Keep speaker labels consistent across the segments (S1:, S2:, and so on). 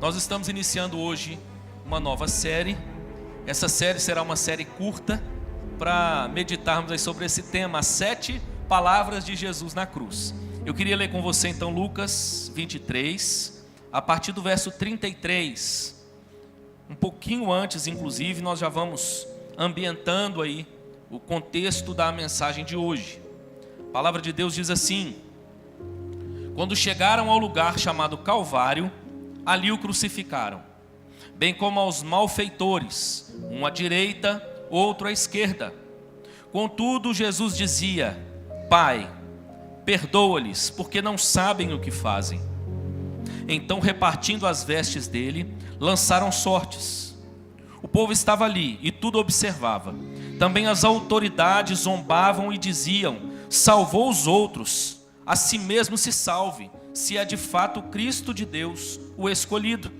S1: Nós estamos iniciando hoje uma nova série. Essa série será uma série curta para meditarmos aí sobre esse tema, as 7 palavras de Jesus na cruz. Eu queria ler com você então Lucas 23, a partir do verso 33. Um pouquinho antes, inclusive, nós já vamos ambientando aí o contexto da mensagem de hoje. A palavra de Deus diz assim: quando chegaram ao lugar chamado Calvário, ali o crucificaram, bem como aos malfeitores, um à direita, outro à esquerda. Contudo, Jesus dizia: Pai, perdoa-lhes, porque não sabem o que fazem. Então, repartindo as vestes dele, lançaram sortes. O povo estava ali e tudo observava. Também as autoridades zombavam e diziam: salvou os outros, a si mesmo se salve, se é de fato o Cristo de Deus, o escolhido.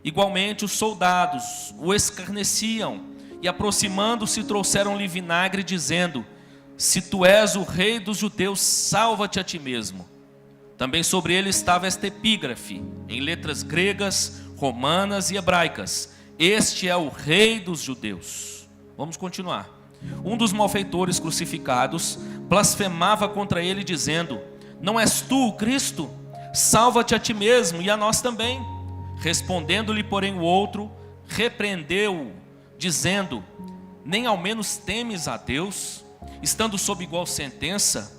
S1: Igualmente os soldados o escarneciam e, aproximando-se, trouxeram-lhe vinagre, dizendo: se tu és o rei dos judeus, salva-te a ti mesmo. Também sobre ele estava esta epígrafe, em letras gregas, romanas e hebraicas: este é o rei dos judeus. Vamos continuar. Um dos malfeitores crucificados blasfemava contra ele, dizendo: não és tu o Cristo? Salva-te a ti mesmo e a nós também. Respondendo-lhe, porém, o outro repreendeu-o, dizendo: nem ao menos temes a Deus, estando sob igual sentença?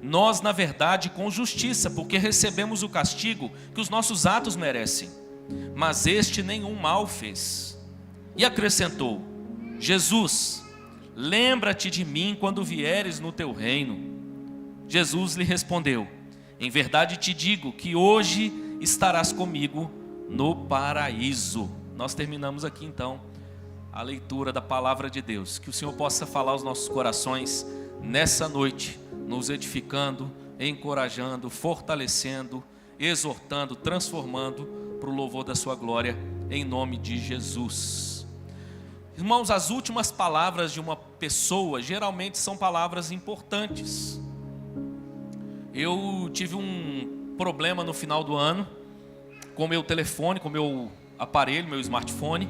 S1: Nós, na verdade, com justiça, porque recebemos o castigo que os nossos atos merecem, mas este nenhum mal fez. E acrescentou: Jesus, lembra-te de mim quando vieres no teu reino. Jesus lhe respondeu: em verdade te digo que hoje estarás comigo no paraíso. Nós terminamos aqui então a leitura da palavra de Deus. Que o Senhor possa falar aos nossos corações nessa noite, nos edificando, encorajando, fortalecendo, exortando, transformando para o louvor da sua glória, em nome de Jesus. Irmãos, as últimas palavras de uma pessoa geralmente são palavras importantes. Eu tive um problema no final do ano com o meu telefone, com o meu aparelho, meu smartphone,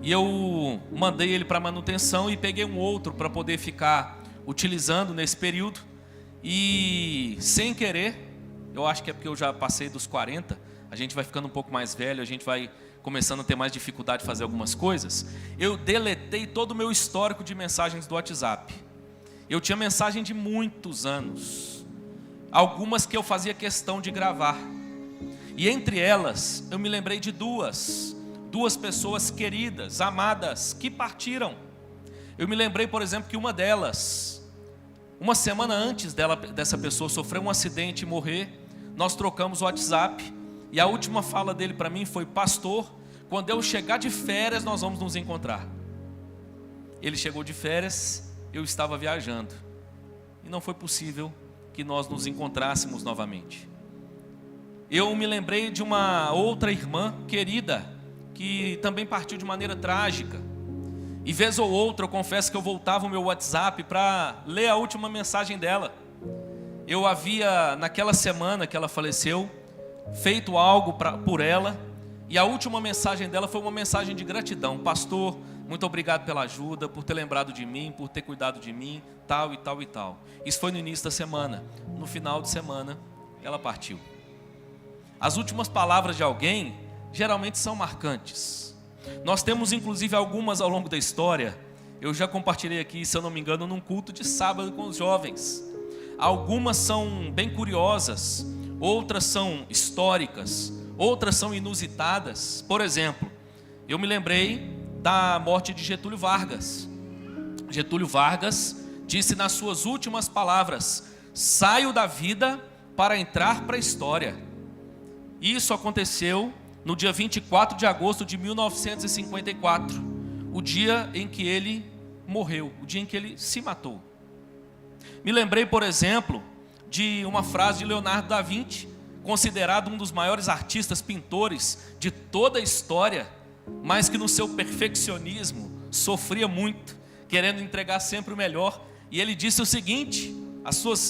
S1: e eu mandei ele para manutenção e peguei um outro para poder ficar utilizando nesse período. E sem querer, eu acho que é porque eu já passei dos 40, a gente vai ficando um pouco mais velho, a gente vai começando a ter mais dificuldade de fazer algumas coisas. Eu deletei todo o meu histórico de mensagens do WhatsApp. Eu tinha mensagem de muitos anos, algumas que eu fazia questão de gravar. E entre elas, eu me lembrei de duas pessoas queridas, amadas, que partiram. Eu me lembrei, por exemplo, que uma delas, uma semana antes dessa pessoa sofrer um acidente e morrer, nós trocamos o WhatsApp. E a última fala dele para mim foi: pastor, quando eu chegar de férias, nós vamos nos encontrar. Ele chegou de férias, eu estava viajando. E não foi possível que nós nos encontrássemos novamente. Eu me lembrei de uma outra irmã querida, que também partiu de maneira trágica. E vez ou outra, eu confesso que eu voltava o meu WhatsApp para ler a última mensagem dela. Eu havia, naquela semana que ela faleceu, feito algo por ela, e a última mensagem dela foi uma mensagem de gratidão: pastor, muito obrigado pela ajuda, por ter lembrado de mim, por ter cuidado de mim, tal e tal e tal. Isso foi no início da semana. No final de semana, ela partiu. As últimas palavras de alguém geralmente são marcantes. Nós temos inclusive algumas ao longo da história. Eu já compartilhei aqui, se eu não me engano, num culto de sábado com os jovens. Algumas são bem curiosas, outras são históricas, outras são inusitadas. Por exemplo, eu me lembrei da morte de Getúlio Vargas. Getúlio Vargas disse nas suas últimas palavras: saio da vida para entrar para a história. Isso aconteceu no dia 24 de agosto de 1954, o dia em que ele morreu, o dia em que ele se matou. Me lembrei, por exemplo, de uma frase de Leonardo da Vinci, considerado um dos maiores artistas pintores de toda a história, mas que no seu perfeccionismo sofria muito, querendo entregar sempre o melhor. E ele disse o seguinte,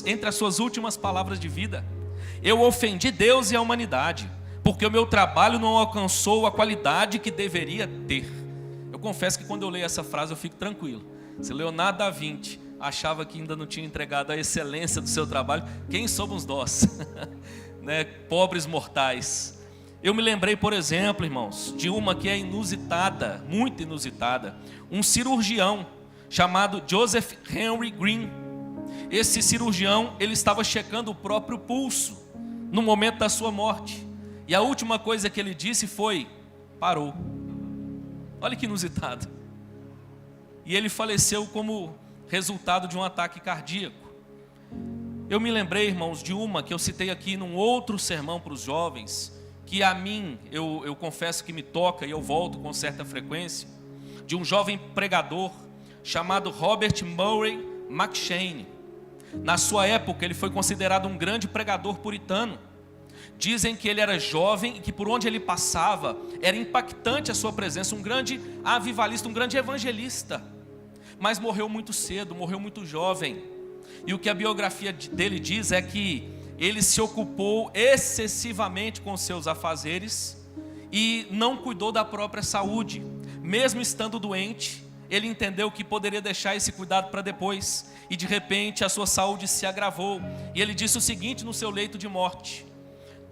S1: entre as suas últimas palavras de vida: eu ofendi Deus e a humanidade, porque o meu trabalho não alcançou a qualidade que deveria ter. Eu confesso que quando eu leio essa frase eu fico tranquilo. Se Leonardo da Vinci achava que ainda não tinha entregado a excelência do seu trabalho, quem somos nós? Né? Pobres mortais. Eu me lembrei, por exemplo, irmãos, de uma que é inusitada, muito inusitada. Um cirurgião chamado Joseph Henry Green. Esse cirurgião, ele estava checando o próprio pulso no momento da sua morte. E a última coisa que ele disse foi: parou. Olha que inusitado. E ele faleceu como resultado de um ataque cardíaco. Eu me lembrei, irmãos, de uma que eu citei aqui num outro sermão para os jovens, que a mim, eu confesso que me toca e eu volto com certa frequência, de um jovem pregador chamado Robert Murray McCheyne. Na sua época ele foi considerado um grande pregador puritano. Dizem que ele era jovem e que por onde ele passava era impactante a sua presença, um grande avivalista, um grande evangelista. Mas morreu muito cedo, morreu muito jovem. E o que a biografia dele diz é que ele se ocupou excessivamente com seus afazeres e não cuidou da própria saúde. Mesmo estando doente, ele entendeu que poderia deixar esse cuidado para depois. E de repente a sua saúde se agravou. E ele disse o seguinte no seu leito de morte: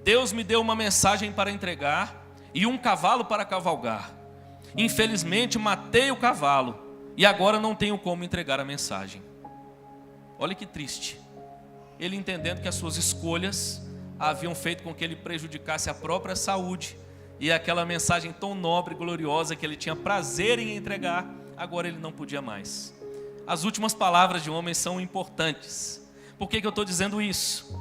S1: Deus me deu uma mensagem para entregar e um cavalo para cavalgar. Infelizmente matei o cavalo e agora não tenho como entregar a mensagem. Olha que triste. Ele entendendo que as suas escolhas haviam feito com que ele prejudicasse a própria saúde e aquela mensagem tão nobre e gloriosa que ele tinha prazer em entregar, agora ele não podia mais. As últimas palavras de um homem são importantes. Por que eu estou dizendo isso?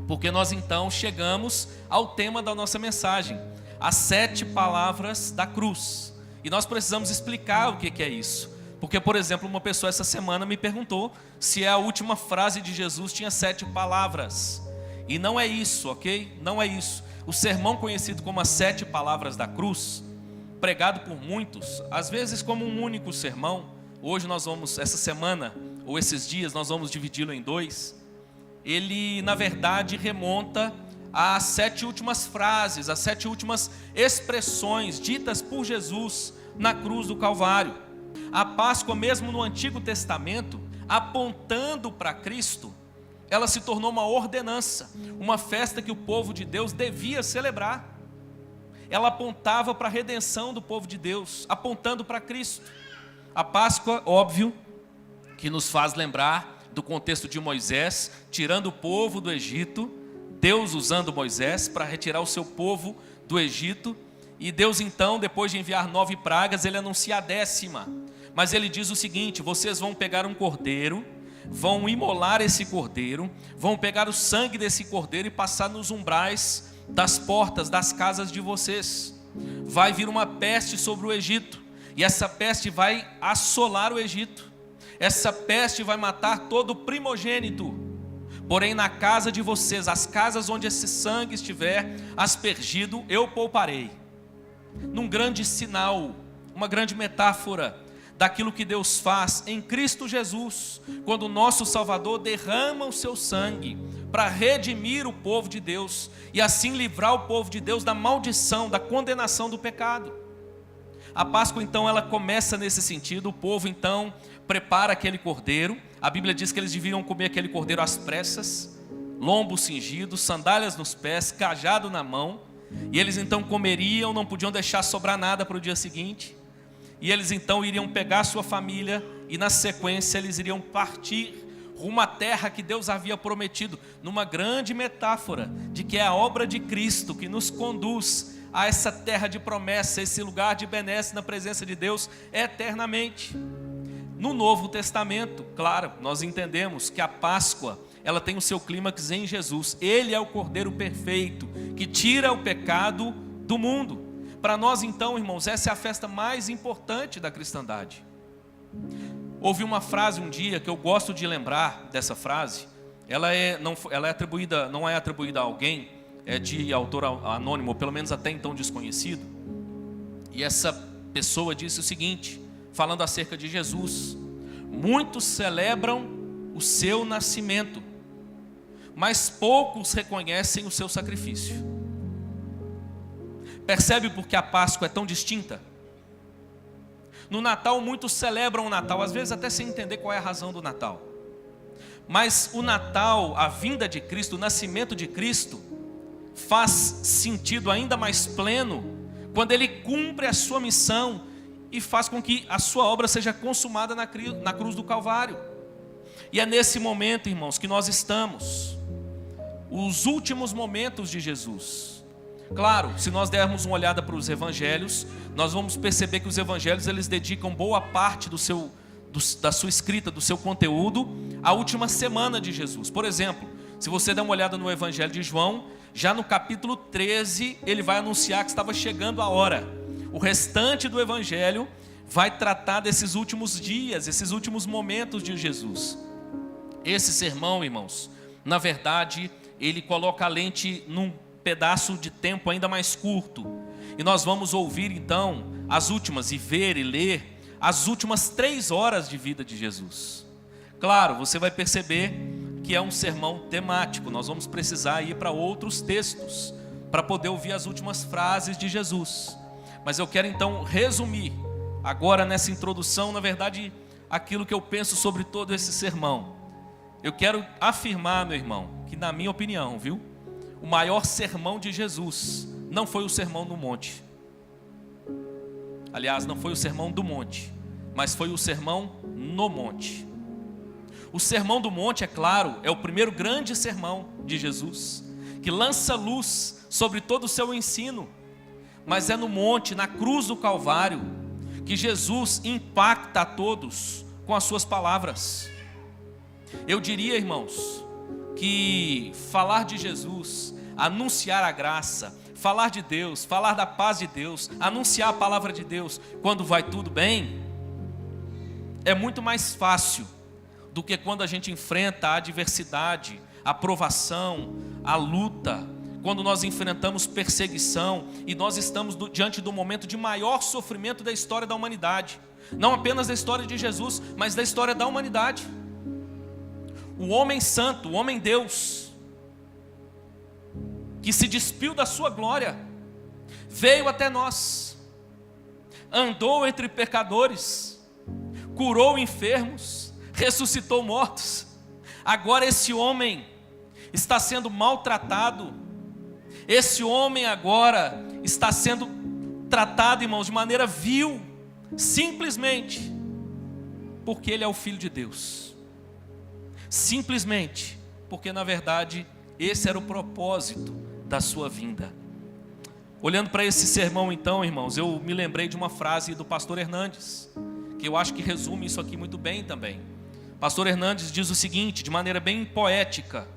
S1: Porque nós então chegamos ao tema da nossa mensagem, as 7 palavras da cruz. E nós precisamos explicar o que é isso. Porque, por exemplo, uma pessoa essa semana me perguntou se a última frase de Jesus tinha 7 palavras. E não é isso, ok? Não é isso. O sermão conhecido como as 7 palavras da cruz, pregado por muitos, às vezes como um único sermão. Hoje nós vamos, essa semana, ou esses dias, nós vamos dividi-lo em 2. Ele, na verdade, remonta às 7 últimas frases, às 7 últimas expressões ditas por Jesus na cruz do Calvário. A Páscoa, mesmo no Antigo Testamento, apontando para Cristo, ela se tornou uma ordenança, uma festa que o povo de Deus devia celebrar. Ela apontava para a redenção do povo de Deus, apontando para Cristo. A Páscoa, óbvio, que nos faz lembrar do contexto de Moisés, tirando o povo do Egito, Deus usando Moisés para retirar o seu povo do Egito, e Deus então, depois de enviar 9 pragas, ele anuncia a 10ª, mas ele diz o seguinte: vocês vão pegar um cordeiro, vão imolar esse cordeiro, vão pegar o sangue desse cordeiro e passar nos umbrais das portas das casas de vocês. Vai vir uma peste sobre o Egito, e essa peste vai assolar o Egito. Essa peste vai matar todo o primogênito. Porém na casa de vocês, as casas onde esse sangue estiver aspergido, eu pouparei. Num grande sinal, uma grande metáfora daquilo que Deus faz em Cristo Jesus, quando o nosso Salvador derrama o seu sangue para redimir o povo de Deus e assim livrar o povo de Deus da maldição, da condenação do pecado. A Páscoa então ela começa nesse sentido. O povo então prepara aquele cordeiro. A Bíblia diz que eles deviam comer aquele cordeiro às pressas, lombo cingido, sandálias nos pés, cajado na mão. E eles então comeriam, não podiam deixar sobrar nada para o dia seguinte. E eles então iriam pegar a sua família e na sequência eles iriam partir rumo à terra que Deus havia prometido, numa grande metáfora de que é a obra de Cristo que nos conduz a essa terra de promessa, esse lugar de benesse na presença de Deus eternamente. No Novo Testamento, claro, nós entendemos que a Páscoa, ela tem o seu clímax em Jesus. Ele é o Cordeiro perfeito, que tira o pecado do mundo. Para nós então, irmãos, essa é a festa mais importante da cristandade. Ouvi uma frase um dia que eu gosto de lembrar dessa frase. Ela não é atribuída a alguém, é de autor anônimo, ou pelo menos até então desconhecido. E essa pessoa disse o seguinte, falando acerca de Jesus: muitos celebram o seu nascimento, mas poucos reconhecem o seu sacrifício. Percebe por que a Páscoa é tão distinta? No Natal, muitos celebram o Natal, às vezes até sem entender qual é a razão do Natal. Mas o Natal, a vinda de Cristo, o nascimento de Cristo, faz sentido ainda mais pleno quando Ele cumpre a sua missão e faz com que a sua obra seja consumada na cruz do Calvário. E é nesse momento, irmãos, que nós estamos, os últimos momentos de Jesus. Claro, se nós dermos uma olhada para os evangelhos, nós vamos perceber que os evangelhos, eles dedicam boa parte da sua escrita, do seu conteúdo, à última semana de Jesus. Por exemplo, se você der uma olhada no evangelho de João, já no capítulo 13, ele vai anunciar que estava chegando a hora. O restante do evangelho vai tratar desses últimos dias, esses últimos momentos de Jesus. Esse sermão, irmãos, na verdade, ele coloca a lente num pedaço de tempo ainda mais curto. E nós vamos ouvir então as últimas, e ver e ler as últimas 3 horas de vida de Jesus. Claro, você vai perceber que é um sermão temático. Nós vamos precisar ir para outros textos para poder ouvir as últimas frases de Jesus. Mas eu quero então resumir agora nessa introdução, na verdade, aquilo que eu penso sobre todo esse sermão. Eu quero afirmar, meu irmão, que na minha opinião, viu? O maior sermão de Jesus não foi o sermão do monte. Aliás, não foi o sermão do monte, mas foi o sermão no monte. O sermão do monte, é claro, é o primeiro grande sermão de Jesus, que lança luz sobre todo o seu ensino. Mas é no monte, na cruz do Calvário, que Jesus impacta a todos com as suas palavras. Eu diria, irmãos, que falar de Jesus, anunciar a graça, falar de Deus, falar da paz de Deus, anunciar a palavra de Deus quando vai tudo bem, é muito mais fácil do que quando a gente enfrenta a adversidade, a provação, a luta, quando nós enfrentamos perseguição e nós estamos diante do momento de maior sofrimento da história da humanidade. Não apenas da história de Jesus, mas da história da humanidade. O homem santo, o homem Deus, que se despiu da sua glória, veio até nós, andou entre pecadores, curou enfermos, ressuscitou mortos. Agora esse homem está sendo maltratado. Esse homem agora está sendo tratado, irmãos, de maneira vil, simplesmente porque ele é o Filho de Deus. Simplesmente porque, na verdade, esse era o propósito da sua vinda. Olhando para esse sermão então, irmãos, eu me lembrei de uma frase do pastor Hernandes, que eu acho que resume isso aqui muito bem também. Pastor Hernandes diz o seguinte, de maneira bem poética,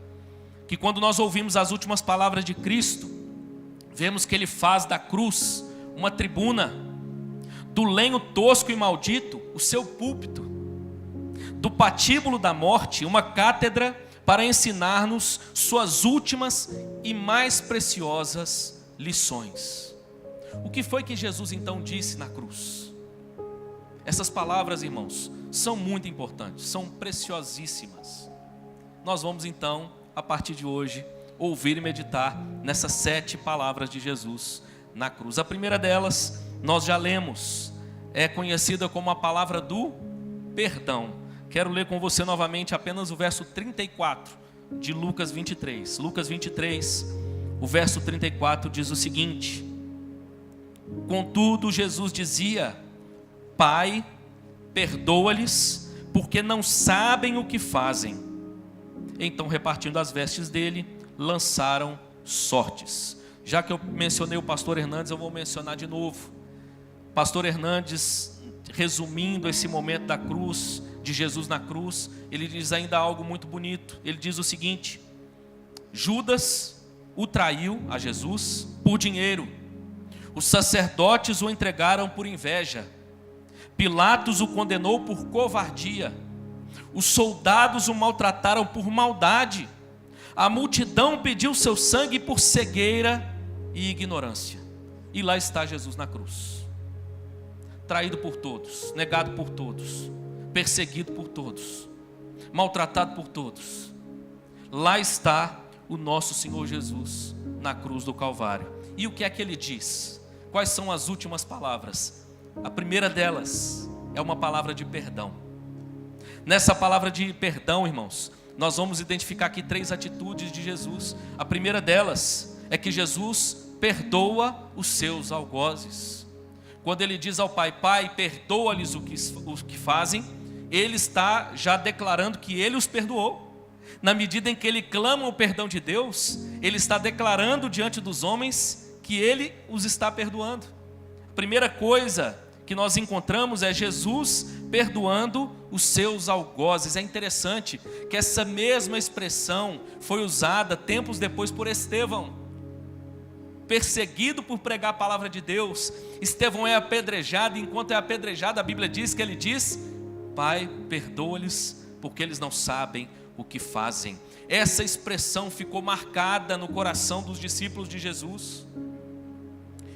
S1: que quando nós ouvimos as últimas palavras de Cristo, vemos que ele faz da cruz uma tribuna, do lenho tosco e maldito o seu púlpito, do patíbulo da morte uma cátedra para ensinar-nos suas últimas e mais preciosas lições. O que foi que Jesus então disse na cruz? Essas palavras, irmãos, são muito importantes, são preciosíssimas. Nós vamos então, a partir de hoje, ouvir e meditar nessas 7 palavras de Jesus na cruz. A primeira delas, nós já lemos, é conhecida como a palavra do perdão. Quero ler com você novamente apenas o verso 34 de Lucas 23. Lucas 23, o verso 34 diz o seguinte: contudo, Jesus dizia: Pai, perdoa-lhes, porque não sabem o que fazem. Então, repartindo as vestes dele, lançaram sortes. Já que eu mencionei o pastor Hernandes, eu vou mencionar de novo. Pastor Hernandes, resumindo esse momento da cruz, de Jesus na cruz, ele diz ainda algo muito bonito. Ele diz o seguinte: Judas o traiu a Jesus por dinheiro, os sacerdotes o entregaram por inveja, Pilatos o condenou por covardia, os soldados o maltrataram por maldade, a multidão pediu seu sangue por cegueira e ignorância. E lá está Jesus na cruz, traído por todos, negado por todos, perseguido por todos, maltratado por todos. Lá está o nosso Senhor Jesus na cruz do Calvário. E o que é que ele diz? Quais são as últimas palavras? A primeira delas é uma palavra de perdão. Nessa palavra de perdão, irmãos, nós vamos identificar aqui 3 atitudes de Jesus. A primeira delas é que Jesus perdoa os seus algozes. Quando ele diz ao Pai: Pai, perdoa-lhes o que fazem, ele está já declarando que ele os perdoou. Na medida em que ele clama o perdão de Deus, ele está declarando diante dos homens que ele os está perdoando. A primeira coisa que nós encontramos é Jesus perdoando os seus algozes. É interessante que essa mesma expressão foi usada tempos depois por Estevão. Perseguido por pregar a palavra de Deus, Estevão é apedrejado, e enquanto é apedrejado, a Bíblia diz que ele diz: Pai, perdoa-lhes, porque eles não sabem o que fazem. Essa expressão ficou marcada no coração dos discípulos de Jesus,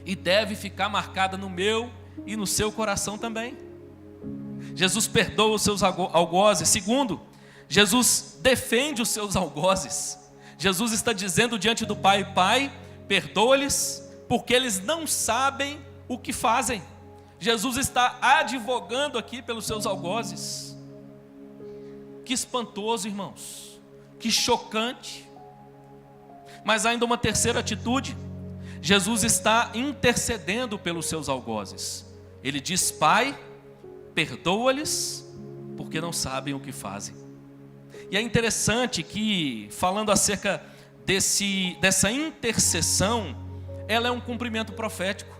S1: e deve ficar marcada no meu e no seu coração também. Jesus perdoa os seus algozes. Segundo, Jesus defende os seus algozes. Jesus está dizendo diante do Pai: Pai, perdoa-lhes, porque eles não sabem o que fazem. Jesus está advogando aqui pelos seus algozes. Que espantoso, irmãos, que chocante. Mas ainda uma terceira atitude: Jesus está intercedendo pelos seus algozes. Ele diz: Pai, perdoa-lhes, porque não sabem o que fazem. E é interessante que, falando acerca dessa intercessão, ela é um cumprimento profético.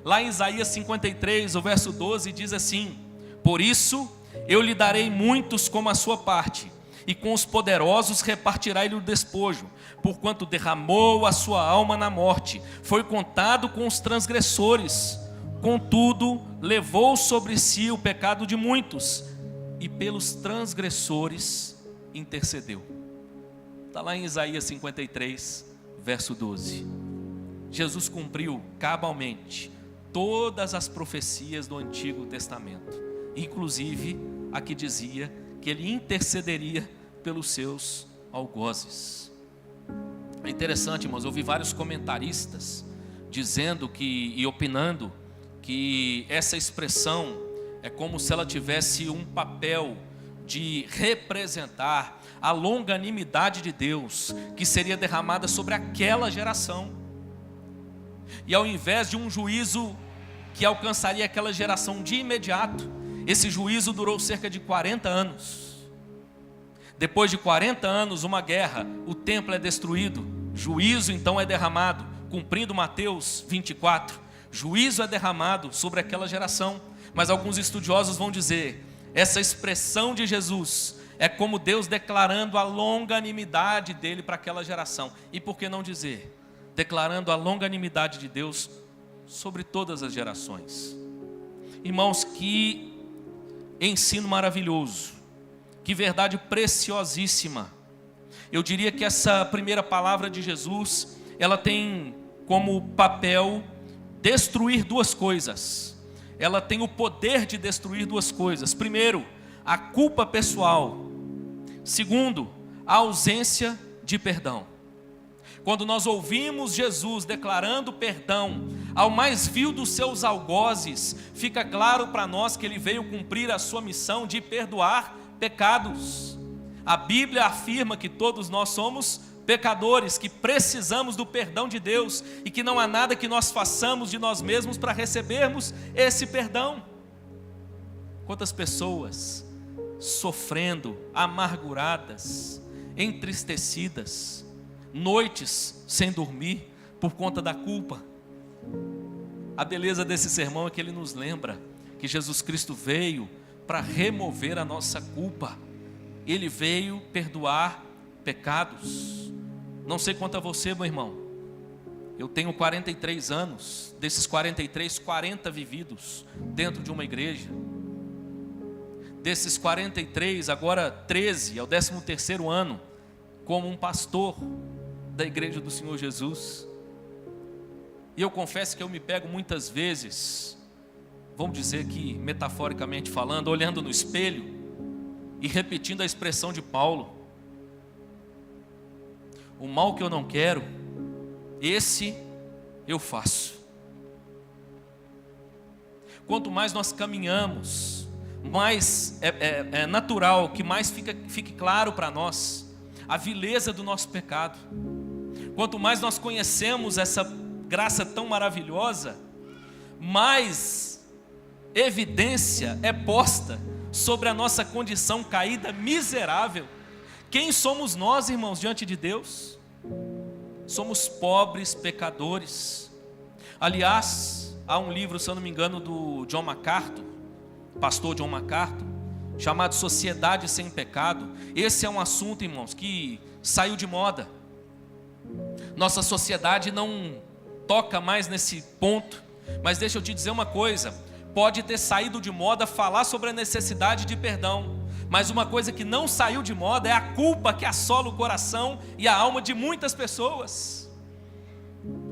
S1: Lá em Isaías 53, o verso 12, diz assim: Por isso eu lhe darei muitos como a sua parte, e com os poderosos repartirá ele o despojo, porquanto derramou a sua alma na morte, foi contado com os transgressores, contudo levou sobre si o pecado de muitos, e pelos transgressores intercedeu. Está lá em Isaías 53, verso 12. Jesus cumpriu cabalmente todas as profecias do Antigo Testamento, inclusive a que dizia que ele intercederia pelos seus algozes. É interessante, irmãos, eu vi vários comentaristas dizendo e opinando que essa expressão é como se ela tivesse um papel de representar a longanimidade de Deus que seria derramada sobre aquela geração. E ao invés de um juízo que alcançaria aquela geração de imediato, esse juízo durou cerca de 40 anos. Depois de 40 anos, uma guerra, o templo é destruído, juízo então é derramado, cumprindo Mateus 24, juízo é derramado sobre aquela geração. Mas alguns estudiosos vão dizer, essa expressão de Jesus é como Deus declarando a longanimidade dele para aquela geração. E por que não dizer, declarando a longanimidade de Deus sobre todas as gerações. Irmãos, que ensino maravilhoso, que verdade preciosíssima. Eu diria que essa primeira palavra de Jesus, ela tem como papel destruir duas coisas. Ela tem o poder de destruir duas coisas. Primeiro, a culpa pessoal. Segundo, a ausência de perdão. Quando nós ouvimos Jesus declarando perdão ao mais vil dos seus algozes, fica claro para nós que ele veio cumprir a sua missão de perdoar pecados. A Bíblia afirma que todos nós somos pecadores, que precisamos do perdão de Deus e que não há nada que nós façamos de nós mesmos para recebermos esse perdão. Quantas pessoas sofrendo, amarguradas, entristecidas, noites sem dormir por conta da culpa. A beleza desse sermão é que ele nos lembra que Jesus Cristo veio para remover a nossa culpa. Ele veio perdoar pecados. Não sei quanto a você, meu irmão, eu tenho 43 anos, desses 43, 40 vividos dentro de uma igreja. Desses 43, agora 13, é o 13º ano como um pastor da igreja do Senhor Jesus. E eu confesso que eu me pego muitas vezes, vamos dizer que metaforicamente falando, olhando no espelho e repetindo a expressão de Paulo: o mal que eu não quero, esse eu faço. Quanto mais nós caminhamos, mais é natural que mais fique claro para nós a vileza do nosso pecado. Quanto mais nós conhecemos essa graça tão maravilhosa, mais evidência é posta sobre a nossa condição caída, miserável. Quem somos nós, irmãos, diante de Deus? Somos pobres pecadores. Aliás, há um livro, se eu não me engano, do John MacArthur, pastor John MacArthur, chamado Sociedade Sem Pecado. Esse é um assunto, irmãos, que saiu de moda. Nossa sociedade não toca mais nesse ponto, mas deixa eu te dizer uma coisa: pode ter saído de moda falar sobre a necessidade de perdão, mas uma coisa que não saiu de moda é a culpa que assola o coração e a alma de muitas pessoas.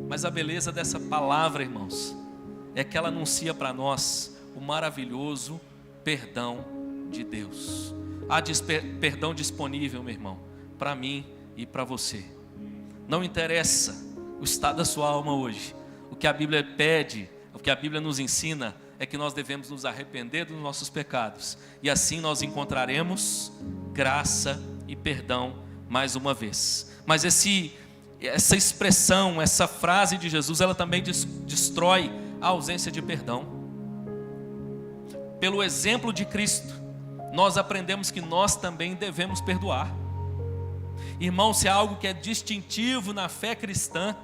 S1: Mas a beleza dessa palavra, irmãos, é que ela anuncia para nós o maravilhoso perdão de Deus. Há perdão disponível, meu irmão, para mim e para você. Não interessa o estado da sua alma hoje. O que a Bíblia pede, o que a Bíblia nos ensina é que nós devemos nos arrepender dos nossos pecados, e assim nós encontraremos graça e perdão mais uma vez. Mas essa expressão, essa frase de Jesus, ela também destrói a ausência de perdão. Pelo exemplo de Cristo, nós aprendemos que nós também devemos perdoar. Irmão, se há algo que é distintivo na fé cristã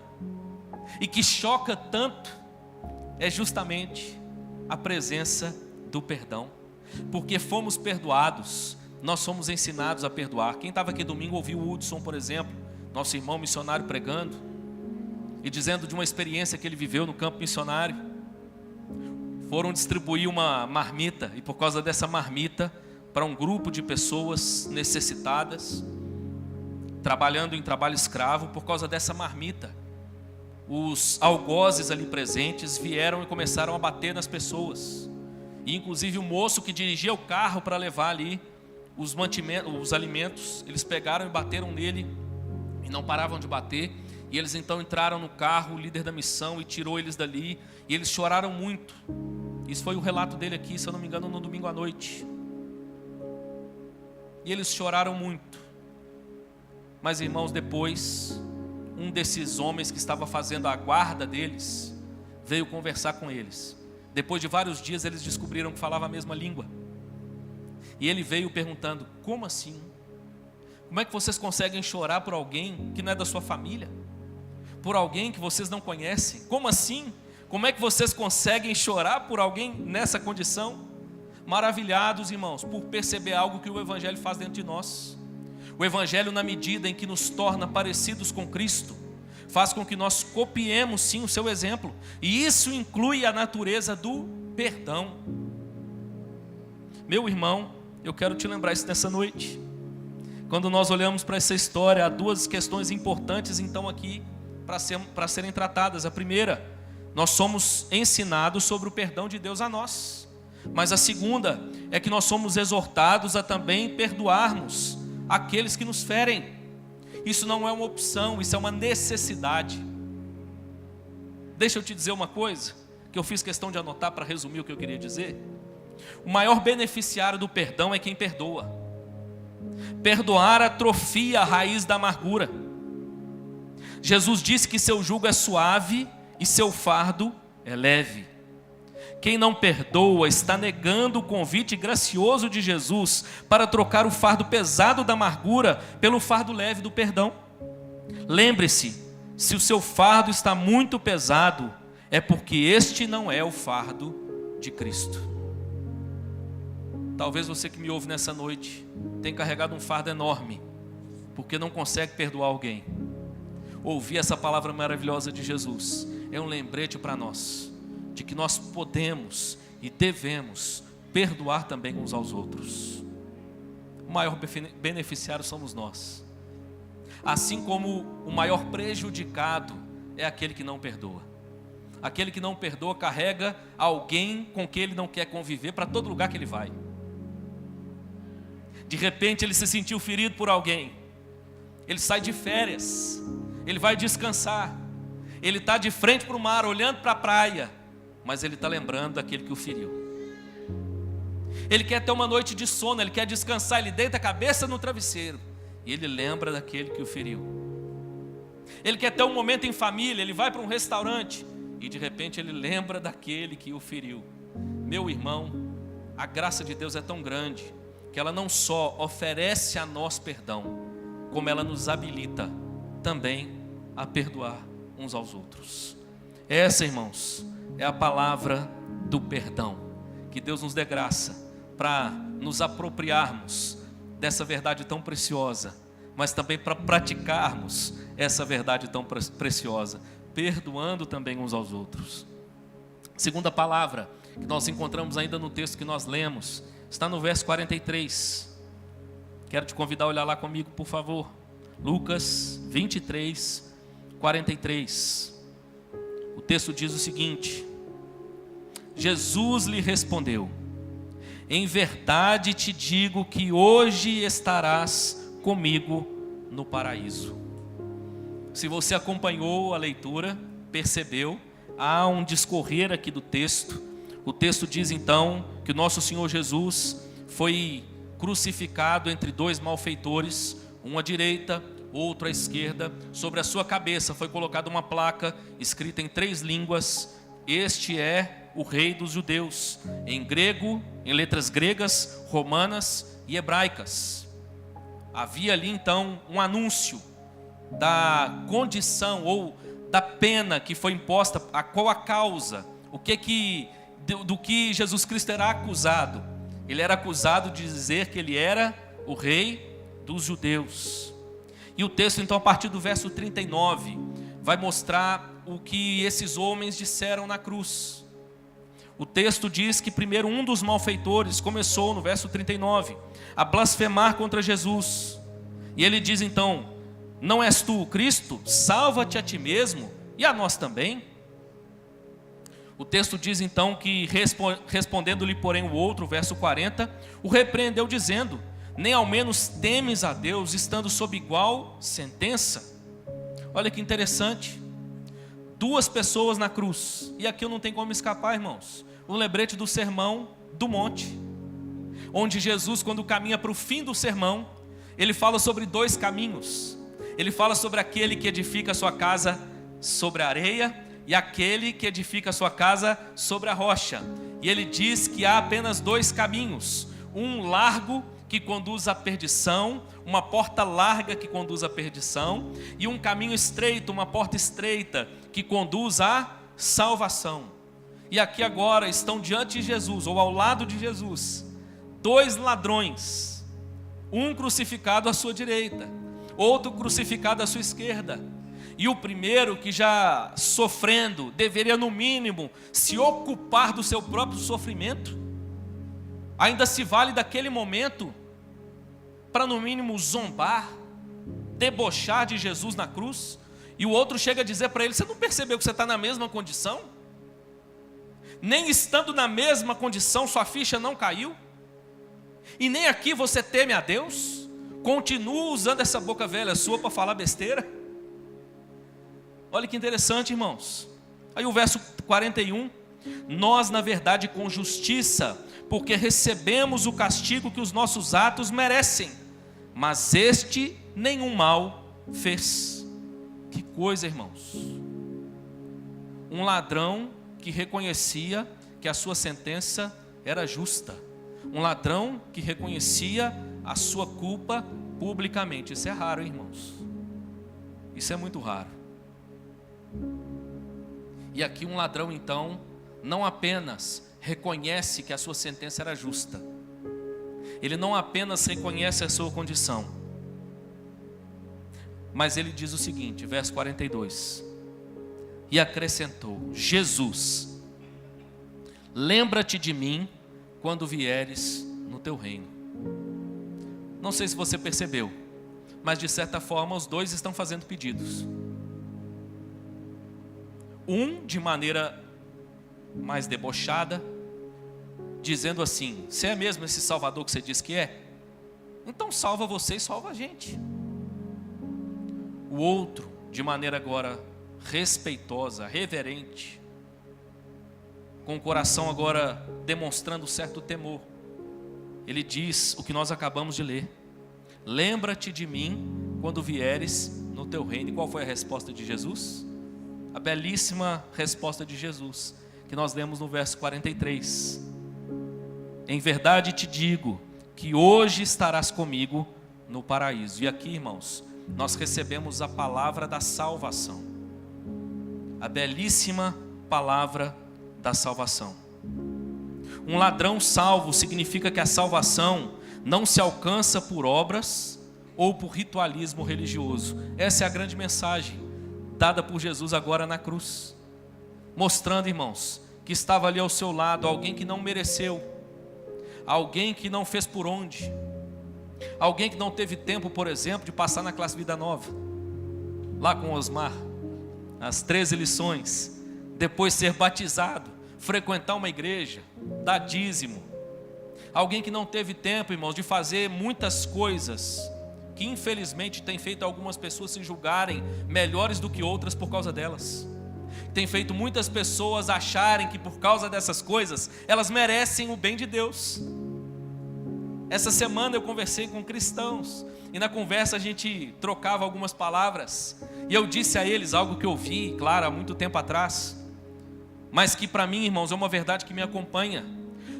S1: e que choca tanto, é justamente a presença do perdão. Porque fomos perdoados, nós somos ensinados a perdoar. Quem estava aqui domingo ouviu o Hudson, por exemplo, nosso irmão missionário, pregando e dizendo de uma experiência que ele viveu no campo missionário. Foram distribuir uma marmita, e por causa dessa marmita, para um grupo de pessoas necessitadas, trabalhando em trabalho escravo, por causa dessa marmita, os algozes ali presentes vieram e começaram a bater nas pessoas. E inclusive o moço que dirigia o carro para levar ali os alimentos, eles pegaram e bateram nele, e não paravam de bater. E eles então entraram no carro, o líder da missão, e tirou eles dali, e eles choraram muito. Isso foi o relato dele aqui, se eu não me engano, no domingo à noite. E eles choraram muito. Mas, irmãos, depois, um desses homens que estava fazendo a guarda deles veio conversar com eles. Depois de vários dias, eles descobriram que falava a mesma língua. E ele veio perguntando: como assim? Como é que vocês conseguem chorar por alguém que não é da sua família? Por alguém que vocês não conhecem? Como assim? Como é que vocês conseguem chorar por alguém nessa condição? Maravilhados, irmãos, por perceber algo que o Evangelho faz dentro de nós. O Evangelho, na medida em que nos torna parecidos com Cristo, faz com que nós copiemos sim o seu exemplo. E isso inclui a natureza do perdão. Meu irmão, eu quero te lembrar isso nessa noite. Quando nós olhamos para essa história, há duas questões importantes então aqui para serem tratadas. A primeira, nós somos ensinados sobre o perdão de Deus a nós. Mas a segunda é que nós somos exortados a também perdoarmos aqueles que nos ferem. Isso não é uma opção, isso é uma necessidade. Deixa eu te dizer uma coisa que eu fiz questão de anotar para resumir o que eu queria dizer. O maior beneficiário do perdão é quem perdoa. Perdoar atrofia a raiz da amargura. Jesus disse que seu jugo é suave e seu fardo é leve. Quem não perdoa está negando o convite gracioso de Jesus para trocar o fardo pesado da amargura pelo fardo leve do perdão. Lembre-se, se o seu fardo está muito pesado, é porque este não é o fardo de Cristo. Talvez você que me ouve nessa noite tenha carregado um fardo enorme, porque não consegue perdoar alguém. Ouvir essa palavra maravilhosa de Jesus é um lembrete para nós, de que nós podemos e devemos perdoar também uns aos outros. O maior beneficiário somos nós. Assim como o maior prejudicado é aquele que não perdoa. Aquele que não perdoa carrega alguém com quem ele não quer conviver para todo lugar que ele vai. De repente ele se sentiu ferido por alguém. Ele sai de férias, ele vai descansar. ele está de frente para o mar, olhando para a praia, mas ele está lembrando daquele que o feriu. Ele quer ter uma noite de sono, ele quer descansar, ele deita a cabeça no travesseiro, e ele lembra daquele que o feriu. Ele quer ter um momento em família, ele vai para um restaurante, e de repente ele lembra daquele que o feriu. Meu irmão, a graça de Deus é tão grande, que ela não só oferece a nós perdão, como ela nos habilita também a perdoar uns aos outros. Essa, irmãos, é a palavra do perdão. Que Deus nos dê graça para nos apropriarmos dessa verdade tão preciosa, mas também para praticarmos essa verdade tão preciosa, perdoando também uns aos outros. Segunda palavra que nós encontramos ainda no texto que nós lemos, está no verso 43. Quero te convidar a olhar lá comigo, por favor. Lucas 23, 43. O texto diz o seguinte: Jesus lhe respondeu: em verdade te digo que hoje estarás comigo no paraíso. Se você acompanhou a leitura, percebeu, há um discorrer aqui do texto. O texto diz então que o nosso Senhor Jesus foi crucificado entre dois malfeitores, um à direita, outro à esquerda. Sobre a sua cabeça foi colocada uma placa escrita em 3 línguas: este é o Rei dos Judeus, em grego, em letras gregas, romanas e hebraicas. Havia ali então um anúncio da condição ou da pena que foi imposta, a qual a causa, do que Jesus Cristo era acusado. Ele era acusado de dizer que ele era o Rei dos Judeus. E o texto então, a partir do verso 39, vai mostrar o que esses homens disseram na cruz. O texto diz que primeiro um dos malfeitores começou, no verso 39, a blasfemar contra Jesus. E ele diz então: não és tu o Cristo? Salva-te a ti mesmo e a nós também. O texto diz então que, respondendo-lhe porém o outro, verso 40, o repreendeu dizendo: nem ao menos temes a Deus, estando sob igual sentença? Olha que interessante. 2 pessoas na cruz, e aqui eu não tenho como escapar, irmãos. Um lembrete do sermão do monte, onde Jesus, quando caminha para o fim do sermão, ele fala sobre 2 caminhos. Ele fala sobre aquele que edifica a sua casa sobre a areia e aquele que edifica a sua casa sobre a rocha. E ele diz que há apenas 2 caminhos: um largo que conduz à perdição, uma porta larga que conduz à perdição, e um caminho estreito, uma porta estreita que conduz à salvação. E aqui agora estão diante de Jesus, ou ao lado de Jesus, 2 ladrões, um crucificado à sua direita, outro crucificado à sua esquerda. E o primeiro, que já sofrendo, deveria no mínimo se ocupar do seu próprio sofrimento, ainda se vale daquele momento para no mínimo zombar, debochar de Jesus na cruz. E o outro chega a dizer para ele: você não percebeu que você está na mesma condição? Nem estando na mesma condição sua ficha não caiu? E nem aqui você teme a Deus? Continua usando essa boca velha sua para falar besteira? Olha que interessante, irmãos. Aí o verso 41: nós na verdade com justiça, porque recebemos o castigo que os nossos atos merecem, mas este nenhum mal fez. Que coisa, irmãos. Um ladrão que reconhecia que a sua sentença era justa. Um ladrão que reconhecia a sua culpa publicamente. Isso é raro, irmãos. Isso é muito raro. E aqui um ladrão então não apenas reconhece que a sua sentença era justa, ele não apenas reconhece a sua condição, mas ele diz o seguinte, verso 42: e acrescentou: Jesus, lembra-te de mim quando vieres no teu reino. Não sei se você percebeu, mas de certa forma os 2 estão fazendo pedidos. Um de maneira mais debochada, dizendo assim: você é mesmo esse Salvador que você diz que é? Então salva você e salva a gente. O outro, de maneira agora respeitosa, reverente, com o coração agora demonstrando certo temor. Ele diz o que nós acabamos de ler: lembra-te de mim quando vieres no teu reino. E qual foi a resposta de Jesus? A belíssima resposta de Jesus, que nós lemos no verso 43. Em verdade te digo, que hoje estarás comigo no paraíso. E aqui, irmãos, nós recebemos a palavra da salvação. A belíssima palavra da salvação. Um ladrão salvo significa que a salvação não se alcança por obras ou por ritualismo religioso. Essa é a grande mensagem dada por Jesus agora na cruz, mostrando, irmãos, que estava ali ao seu lado alguém que não mereceu, alguém que não fez por onde, alguém que não teve tempo, por exemplo, de passar na classe Vida Nova, lá com Osmar, as 13 lições, depois ser batizado, frequentar uma igreja, dar dízimo. Alguém que não teve tempo, irmãos, de fazer muitas coisas, que infelizmente tem feito algumas pessoas se julgarem melhores do que outras por causa delas. Tem feito muitas pessoas acharem que por causa dessas coisas, elas merecem o bem de Deus. Essa semana eu conversei com cristãos, e na conversa a gente trocava algumas palavras, e eu disse a eles algo que eu vi, claro, há muito tempo atrás, mas que para mim, irmãos, é uma verdade que me acompanha.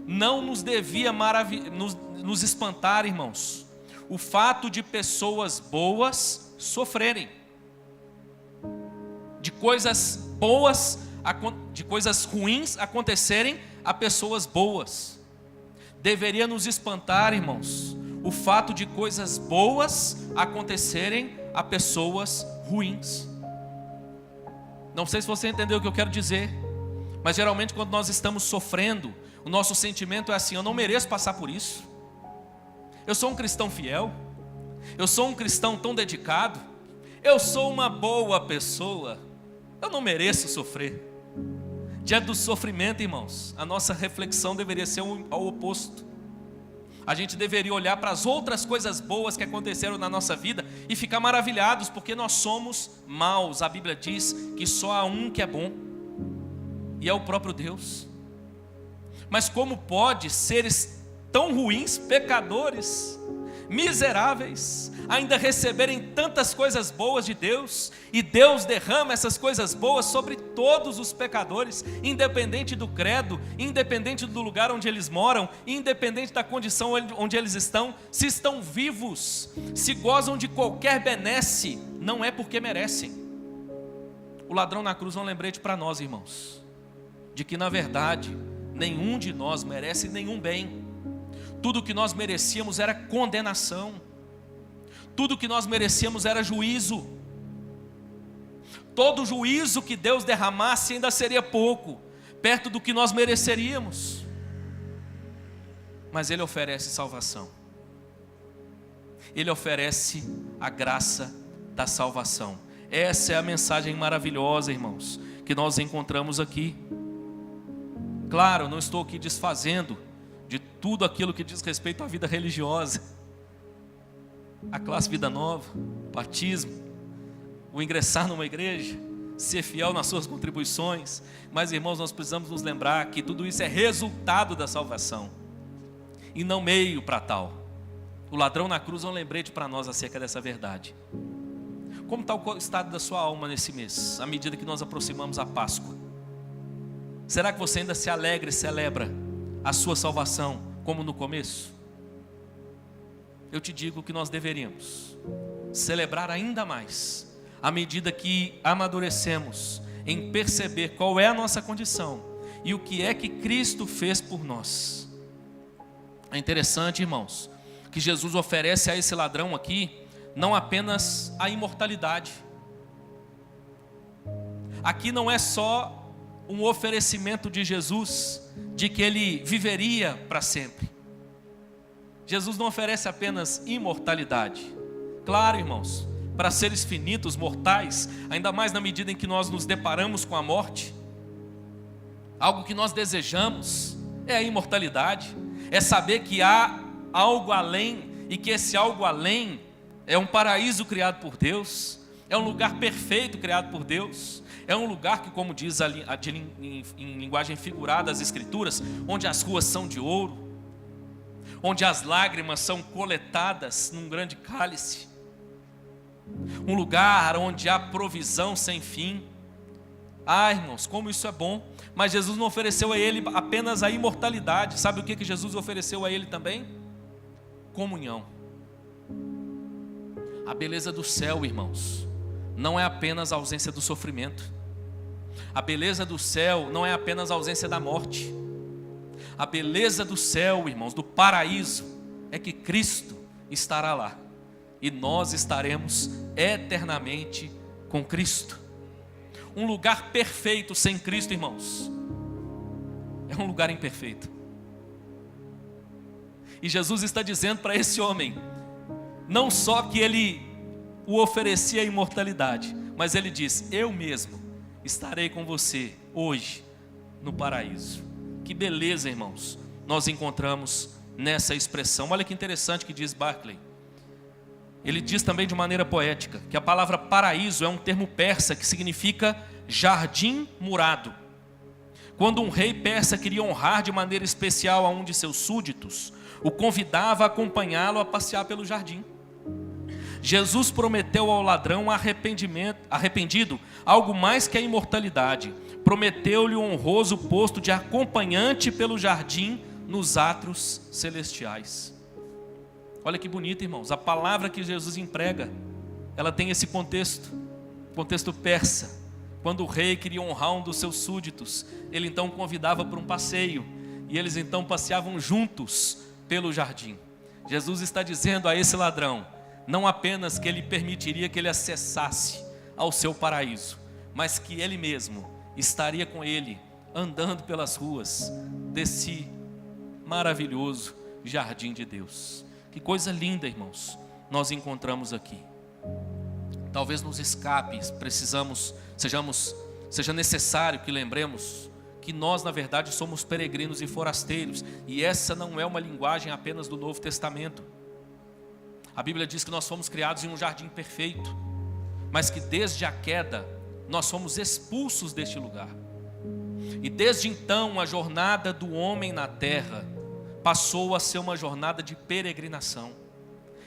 S1: Não nos devia nos espantar, irmãos, o fato de pessoas boas sofrerem, de coisas boas, de coisas ruins acontecerem a pessoas boas. Deveria nos espantar, irmãos, o fato de coisas boas acontecerem a pessoas ruins. Não sei se você entendeu o que eu quero dizer, mas geralmente quando nós estamos sofrendo, o nosso sentimento é assim: eu não mereço passar por isso. Eu sou um cristão fiel, eu sou um cristão tão dedicado, eu sou uma boa pessoa, eu não mereço sofrer. Diante do sofrimento, irmãos, a nossa reflexão deveria ser ao oposto. A gente deveria olhar para as outras coisas boas que aconteceram na nossa vida e ficar maravilhados, porque nós somos maus. A Bíblia diz que só há um que é bom, e é o próprio Deus. Mas como pode seres tão ruins, pecadores, miseráveis, ainda receberem tantas coisas boas de Deus, e Deus derrama essas coisas boas sobre todos os pecadores, independente do credo, independente do lugar onde eles moram, independente da condição onde eles estão, se estão vivos, se gozam de qualquer benesse, não é porque merecem. O ladrão na cruz é um lembrete para nós, irmãos, de que na verdade nenhum de nós merece nenhum bem. Tudo que nós merecíamos era condenação. Tudo que nós merecíamos era juízo. Todo juízo que Deus derramasse ainda seria pouco, perto do que nós mereceríamos. Mas Ele oferece salvação. Ele oferece a graça da salvação. Essa é a mensagem maravilhosa, irmãos, que nós encontramos aqui. Claro, não estou aqui desfazendo de tudo aquilo que diz respeito à vida religiosa, a classe Vida Nova, batismo, o ingressar numa igreja, ser fiel nas suas contribuições. Mas, irmãos, nós precisamos nos lembrar que tudo isso é resultado da salvação e não meio para tal. O ladrão na cruz é um lembrete para nós acerca dessa verdade. Como está o estado da sua alma nesse mês, à medida que nós aproximamos a Páscoa? Será que você ainda se alegra e celebra a sua salvação como no começo? Eu te digo que nós deveríamos celebrar ainda mais, à medida que amadurecemos em perceber qual é a nossa condição e o que é que Cristo fez por nós. É interessante, irmãos, que Jesus oferece a esse ladrão aqui não apenas a imortalidade. Aqui não é só um oferecimento de Jesus de que ele viveria para sempre. Jesus não oferece apenas imortalidade. Claro, irmãos, para seres finitos, mortais, ainda mais na medida em que nós nos deparamos com a morte, algo que nós desejamos é a imortalidade, é saber que há algo além, e que esse algo além é um paraíso criado por Deus, É um lugar perfeito criado por Deus. É um lugar que, como diz em linguagem figurada as Escrituras, onde as ruas são de ouro, onde as lágrimas são coletadas num grande cálice. Um lugar onde há provisão sem fim. Ah, irmãos, como isso é bom. Mas Jesus não ofereceu a ele apenas a imortalidade. Sabe o que Jesus ofereceu a ele também? Comunhão. A beleza do céu, irmãos, não é apenas a ausência do sofrimento. A beleza do céu não é apenas a ausência da morte. A beleza do céu, irmãos, do paraíso, é que Cristo estará lá. E nós estaremos eternamente com Cristo. Um lugar perfeito sem Cristo, irmãos, é um lugar imperfeito. E Jesus está dizendo para esse homem, não só que ele o oferecia a imortalidade, mas ele diz, eu mesmo estarei com você hoje no paraíso. Que beleza, irmãos, nós encontramos nessa expressão. Olha que interessante que diz Barclay. Ele diz também de maneira poética que a palavra paraíso é um termo persa que significa jardim murado. Quando um rei persa queria honrar de maneira especial a um de seus súditos, o convidava a acompanhá-lo a passear pelo jardim. Jesus prometeu ao ladrão arrependido algo mais que a imortalidade. Prometeu-lhe um honroso posto de acompanhante pelo jardim nos átrios celestiais. Olha que bonito, irmãos. A palavra que Jesus emprega, ela tem esse contexto persa. Quando o rei queria honrar um dos seus súditos, ele então convidava para um passeio, e eles então passeavam juntos pelo jardim. Jesus está dizendo a esse ladrão, não apenas que ele permitiria que ele acessasse ao seu paraíso, mas que ele mesmo estaria com ele, andando pelas ruas desse maravilhoso jardim de Deus. Que coisa linda, irmãos, nós encontramos aqui. Talvez nos escape, seja necessário que lembremos que nós, na verdade, somos peregrinos e forasteiros, e essa não é uma linguagem apenas do Novo Testamento. A Bíblia diz que nós fomos criados em um jardim perfeito, mas que desde a queda nós fomos expulsos deste lugar. E desde então a jornada do homem na terra passou a ser uma jornada de peregrinação.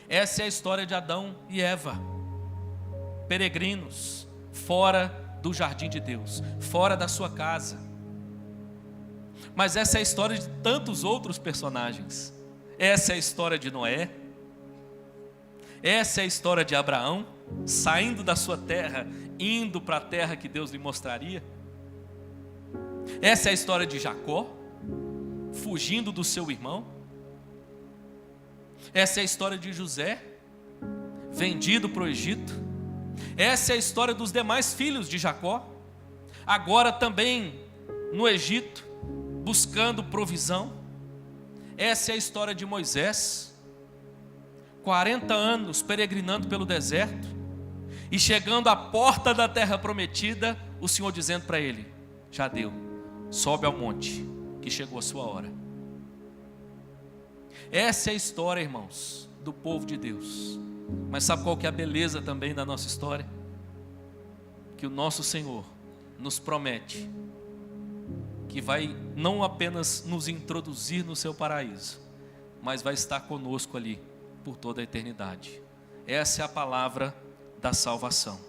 S1: Essa é a história de Adão e Eva, peregrinos, fora do jardim de Deus, fora da sua casa. Mas essa é a história de tantos outros personagens. Essa é a história de Noé. Essa é a história de Abraão, saindo da sua terra, indo para a terra que Deus lhe mostraria. Essa é a história de Jacó, fugindo do seu irmão. Essa é a história de José, vendido para o Egito. Essa é a história dos demais filhos de Jacó, agora também no Egito, buscando provisão. Essa é a história de Moisés, 40 anos peregrinando pelo deserto, e chegando à porta da terra prometida, o Senhor dizendo para ele, já deu, sobe ao monte, que chegou a sua hora. Essa é a história, irmãos, do povo de Deus. Mas sabe qual que é a beleza também da nossa história? Que o nosso Senhor nos promete que vai não apenas nos introduzir no seu paraíso, mas vai estar conosco ali por toda a eternidade. Essa é a palavra da salvação.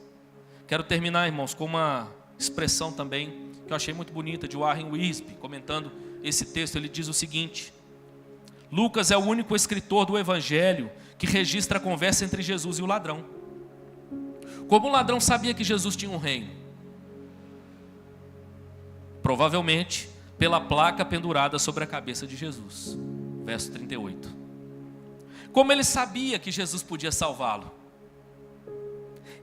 S1: Quero terminar, irmãos, com uma expressão também que eu achei muito bonita, de Warren Wiersbe, comentando esse texto. Ele diz o seguinte: Lucas é o único escritor do Evangelho que registra a conversa entre Jesus e o ladrão. Como o ladrão sabia que Jesus tinha um reino? Provavelmente pela placa pendurada sobre a cabeça de Jesus. Verso 38. Como ele sabia que Jesus podia salvá-lo?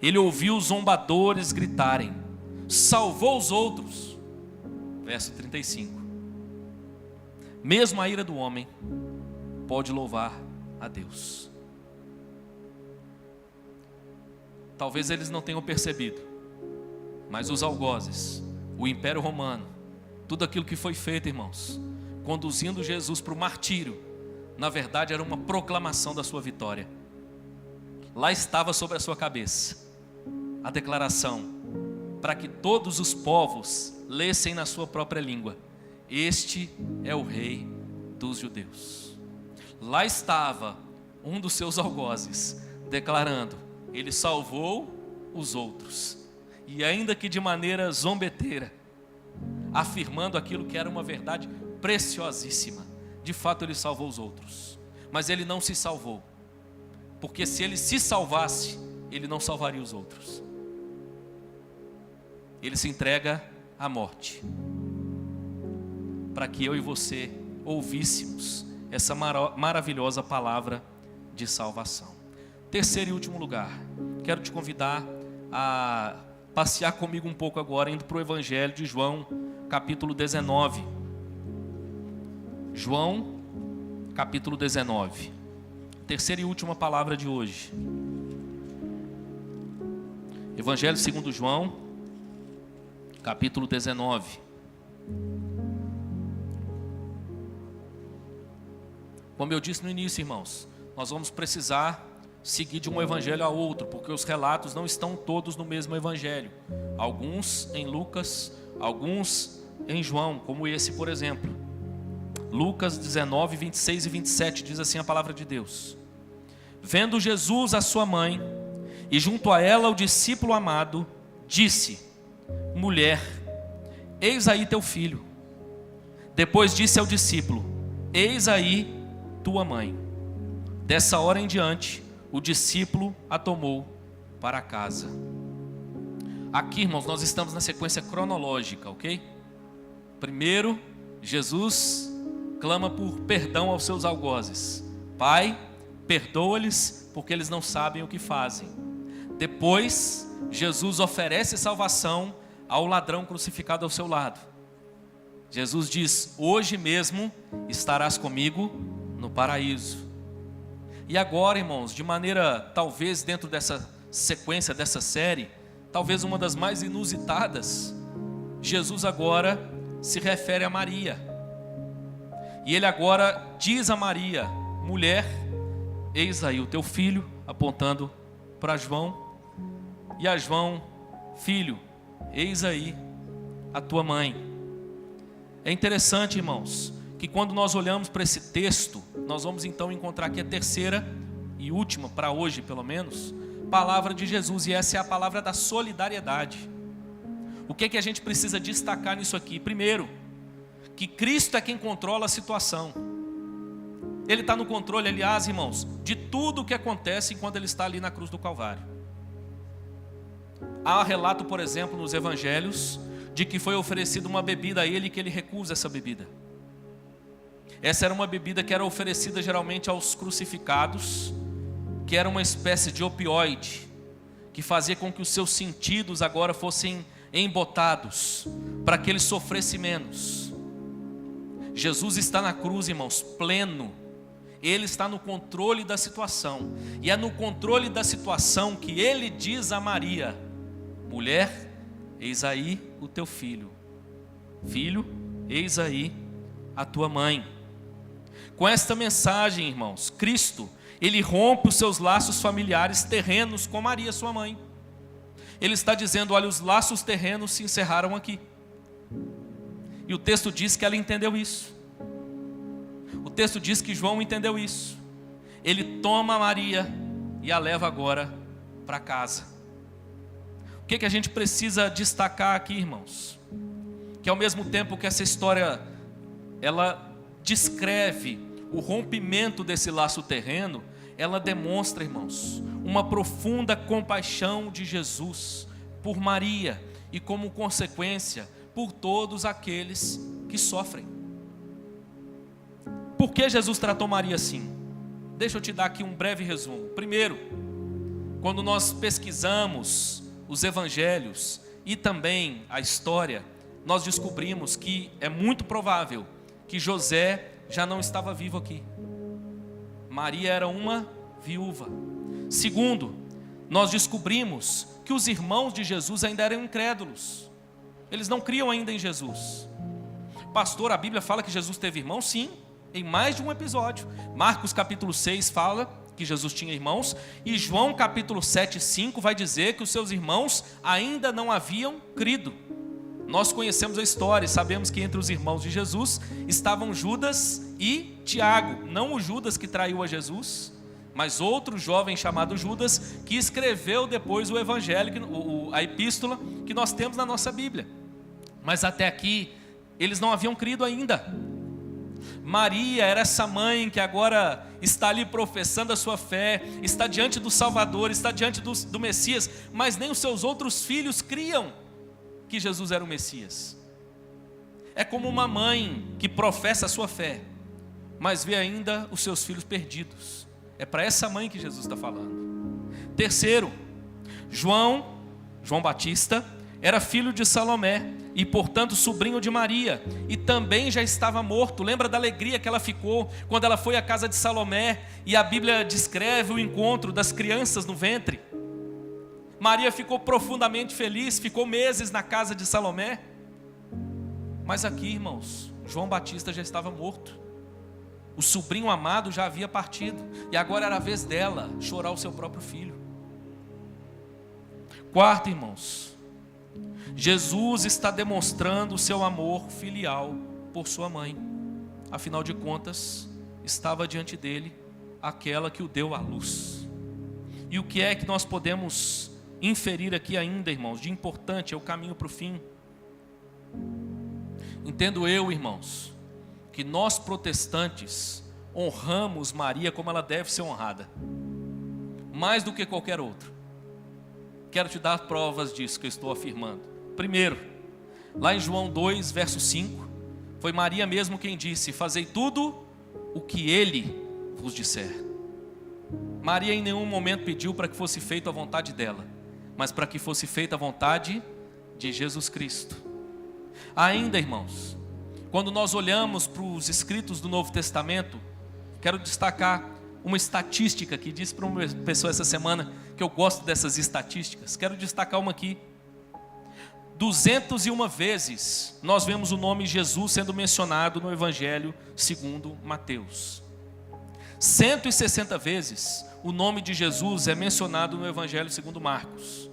S1: Ele ouviu os zombadores gritarem, salvou os outros. Verso 35. Mesmo a ira do homem pode louvar a Deus. Talvez eles não tenham percebido, mas os algozes, o Império Romano, tudo aquilo que foi feito, irmãos, conduzindo Jesus para o martírio, na verdade era uma proclamação da sua vitória. Lá estava sobre a sua cabeça a declaração, para que todos os povos lessem na sua própria língua: este é o rei dos judeus. Lá estava um dos seus algozes declarando: ele salvou os outros, e ainda que de maneira zombeteira, afirmando aquilo que era uma verdade preciosíssima. De fato ele salvou os outros, mas ele não se salvou, porque se ele se salvasse, ele não salvaria os outros. Ele se entrega à morte, para que eu e você ouvíssemos essa maravilhosa palavra de salvação. Terceiro e último lugar, quero te convidar a passear comigo um pouco agora, indo para o Evangelho de João, capítulo 19. João, capítulo 19. Terceira e última palavra de hoje. Evangelho segundo João, capítulo 19. Como eu disse no início, irmãos, nós vamos precisar seguir de um evangelho a outro, porque os relatos não estão todos no mesmo evangelho. Alguns em Lucas, alguns em João, como esse, por exemplo. Lucas 19, 26 e 27 diz assim a palavra de Deus: vendo Jesus a sua mãe, e junto a ela o discípulo amado, disse: mulher, eis aí teu filho. Depois disse ao discípulo: eis aí tua mãe. Dessa hora em diante, o discípulo a tomou para casa. Aqui, irmãos, nós estamos na sequência cronológica, ok? Primeiro, Jesus clama por perdão aos seus algozes: Pai, perdoa-lhes, porque eles não sabem o que fazem. Depois, Jesus oferece salvação ao ladrão crucificado ao seu lado. Jesus diz: hoje mesmo estarás comigo no paraíso. E agora, irmãos, de maneira, talvez dentro dessa sequência, dessa série, talvez uma das mais inusitadas, Jesus agora se refere a Maria. E ele agora diz a Maria: mulher, eis aí o teu filho, apontando para João, e a João: filho, eis aí a tua mãe. É interessante, irmãos, que quando nós olhamos para esse texto, nós vamos então encontrar aqui a terceira e última, para hoje pelo menos, palavra de Jesus, e essa é a palavra da solidariedade. O que é que a gente precisa destacar nisso aqui? Primeiro, que Cristo é quem controla a situação. Ele está no controle, aliás, irmãos, de tudo o que acontece enquanto ele está ali na cruz do Calvário. Há relato, por exemplo, nos evangelhos, de que foi oferecida uma bebida a ele e que ele recusa essa bebida. Essa era uma bebida que era oferecida geralmente aos crucificados, que era uma espécie de opioide, que fazia com que os seus sentidos agora fossem embotados, para que ele sofresse menos. Jesus está na cruz, irmãos, pleno. Ele está no controle da situação, e é no controle da situação que ele diz a Maria: mulher, eis aí o teu filho. Filho, eis aí a tua mãe. Com esta mensagem, irmãos, Cristo, ele rompe os seus laços familiares terrenos com Maria, sua mãe. Ele está dizendo: olha, os laços terrenos se encerraram aqui. E o texto diz que ela entendeu isso. O texto diz que João entendeu isso. Ele toma Maria e a leva agora para casa. O que a gente precisa destacar aqui, irmãos? Que ao mesmo tempo que essa história, ela descreve o rompimento desse laço terreno, ela demonstra, irmãos, uma profunda compaixão de Jesus por Maria e, como consequência, por todos aqueles que sofrem. Por que Jesus tratou Maria assim? Deixa eu te dar aqui um breve resumo. Primeiro, quando nós pesquisamos os evangelhos e também a história, nós descobrimos que é muito provável que José já não estava vivo aqui. Maria era uma viúva. Segundo, nós descobrimos que os irmãos de Jesus ainda eram incrédulos. Eles não criam ainda em Jesus. Pastor, a Bíblia fala que Jesus teve irmãos? Sim, em mais de um episódio. Marcos capítulo 6 fala que Jesus tinha irmãos, e João capítulo 7, 5 vai dizer que os seus irmãos ainda não haviam crido. Nós conhecemos a história e sabemos que entre os irmãos de Jesus estavam Judas e Tiago, não o Judas que traiu a Jesus, mas outro jovem chamado Judas, que escreveu depois o evangelho, a epístola que nós temos na nossa Bíblia. Mas até aqui, eles não haviam crido ainda. Maria era essa mãe que agora está ali professando a sua fé, está diante do Salvador, está diante do Messias, mas nem os seus outros filhos criam que Jesus era o Messias. É como uma mãe que professa a sua fé, mas vê ainda os seus filhos perdidos. É para essa mãe que Jesus está falando. Terceiro, João Batista era filho de Salomé e portanto sobrinho de Maria, e também já estava morto. Lembra da alegria que ela ficou quando ela foi à casa de Salomé, e a Bíblia descreve o encontro das crianças no ventre. Maria ficou profundamente feliz, ficou meses na casa de Salomé. Mas aqui, irmãos, João Batista já estava morto. O sobrinho amado já havia partido, e agora era a vez dela chorar o seu próprio filho. Quarto, irmãos, Jesus está demonstrando o seu amor filial por sua mãe. Afinal de contas, estava diante dele aquela que o deu à luz. E o que é que nós podemos inferir aqui ainda, irmãos, de importante? É o caminho para o fim. Entendo eu, irmãos, que nós protestantes honramos Maria como ela deve ser honrada, mais do que qualquer outro. Quero te dar provas disso que eu estou afirmando. Primeiro, lá em João 2, verso 5, foi Maria mesmo quem disse: fazei tudo o que ele vos disser. Maria em nenhum momento pediu para que fosse feita a vontade dela, mas para que fosse feita a vontade de Jesus Cristo. Ainda, irmãos, quando nós olhamos para os escritos do Novo Testamento, quero destacar uma estatística que disse para uma pessoa essa semana que eu gosto dessas estatísticas. Quero destacar uma aqui. 201 vezes nós vemos o nome Jesus sendo mencionado no Evangelho segundo Mateus. 160 vezes o nome de Jesus é mencionado no Evangelho segundo Marcos.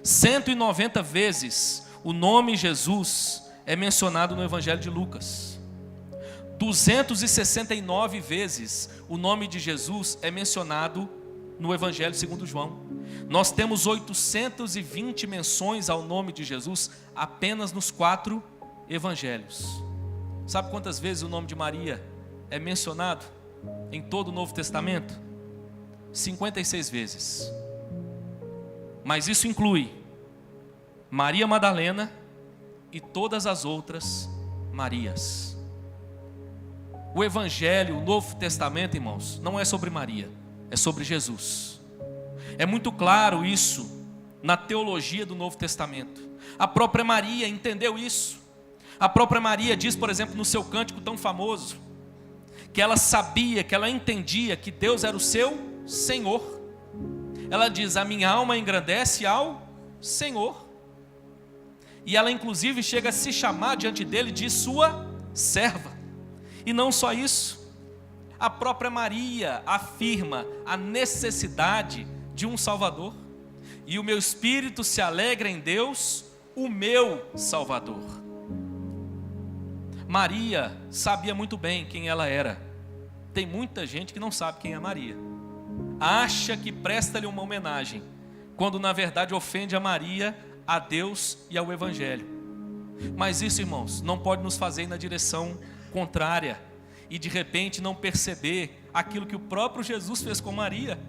S1: 190 vezes o nome Jesus é mencionado no Evangelho de Lucas. 269 vezes o nome de Jesus é mencionado no Evangelho segundo João. Nós temos 820 menções ao nome de Jesus apenas nos 4 evangelhos. Sabe quantas vezes o nome de Maria é mencionado em todo o Novo Testamento? 56 vezes. Mas isso inclui Maria Madalena e todas as outras Marias. O Evangelho, o Novo Testamento, irmãos, não é sobre Maria, é sobre Jesus. É muito claro isso na teologia do Novo Testamento. A própria Maria entendeu isso. A própria Maria diz, por exemplo, no seu cântico tão famoso, que ela sabia, que ela entendia que Deus era o seu Senhor. Ela diz: a minha alma engrandece ao Senhor. E ela inclusive chega a se chamar diante dele de sua serva. E não só isso, a própria Maria afirma a necessidade de um Salvador. E o meu espírito se alegra em Deus, o meu Salvador. Maria sabia muito bem quem ela era. Tem muita gente que não sabe quem é Maria. Acha que presta-lhe uma homenagem, quando na verdade ofende a Maria, a Deus e ao Evangelho. Mas isso, irmãos, não pode nos fazer ir na direção contrária e de repente não perceber aquilo que o próprio Jesus fez com Maria.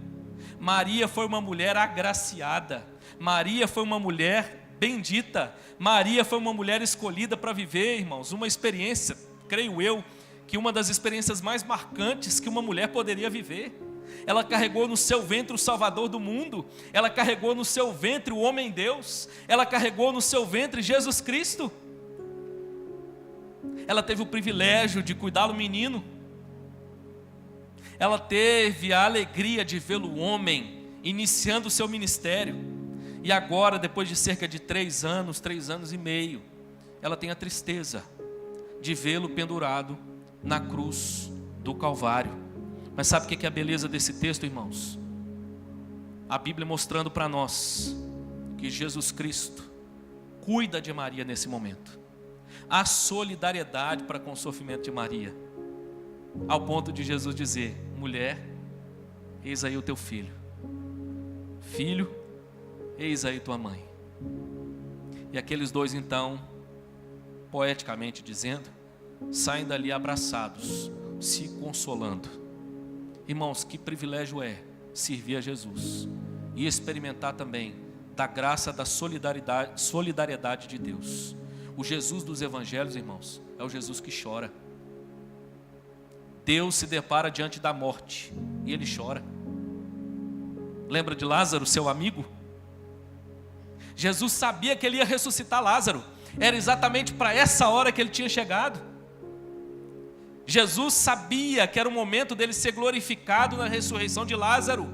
S1: Maria foi uma mulher agraciada, Maria foi uma mulher bendita, Maria foi uma mulher escolhida para viver, irmãos, uma experiência, creio eu, que uma das experiências mais marcantes que uma mulher poderia viver. Ela carregou no seu ventre o Salvador do mundo, ela carregou no seu ventre o homem-deus, ela carregou no seu ventre Jesus Cristo. Ela teve o privilégio de cuidar do menino. Ela teve a alegria de vê-lo homem, iniciando o seu ministério. E agora, depois de cerca de 3 anos e meio, ela tem a tristeza de vê-lo pendurado na cruz do Calvário. Mas sabe o que é a beleza desse texto, irmãos? A Bíblia mostrando para nós que Jesus Cristo cuida de Maria nesse momento. Há solidariedade para com o sofrimento de Maria, ao ponto de Jesus dizer: mulher, eis aí o teu filho. Filho, eis aí tua mãe. E aqueles dois então, poeticamente dizendo, saem dali abraçados, se consolando. Irmãos, que privilégio é servir a Jesus e experimentar também da graça da solidariedade de Deus. O Jesus dos evangelhos, irmãos, é o Jesus que chora. Deus se depara diante da morte e ele chora. Lembra de Lázaro, seu amigo? Jesus sabia que ele ia ressuscitar Lázaro. Era exatamente para essa hora que ele tinha chegado. Jesus sabia que era o momento dele ser glorificado na ressurreição de Lázaro.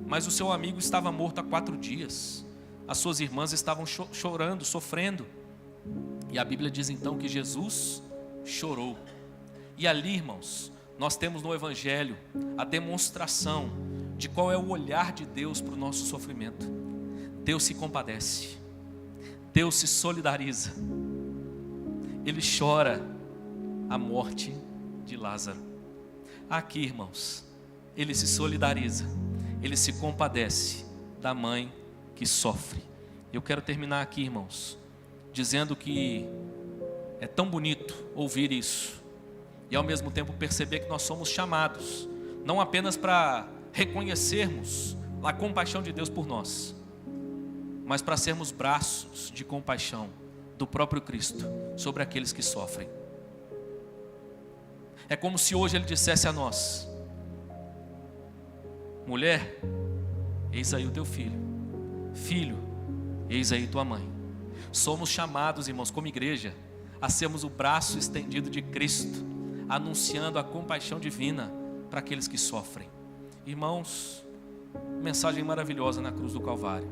S1: Mas o seu amigo estava morto há 4 dias. As suas irmãs estavam chorando, sofrendo. E a Bíblia diz então que Jesus chorou. E ali, irmãos, nós temos no Evangelho a demonstração de qual é o olhar de Deus para o nosso sofrimento. Deus se compadece, Deus se solidariza, Ele chora a morte de Lázaro. Aqui, irmãos, Ele se solidariza, Ele se compadece da mãe que sofre. Eu quero terminar aqui, irmãos, dizendo que é tão bonito ouvir isso e ao mesmo tempo perceber que nós somos chamados não apenas para reconhecermos a compaixão de Deus por nós, mas para sermos braços de compaixão do próprio Cristo sobre aqueles que sofrem. É como se hoje Ele dissesse a nós: mulher, eis aí o teu filho. Filho, eis aí tua mãe. Somos chamados, irmãos, como igreja, a sermos o braço estendido de Cristo, anunciando a compaixão divina para aqueles que sofrem. Irmãos, mensagem maravilhosa na cruz do Calvário.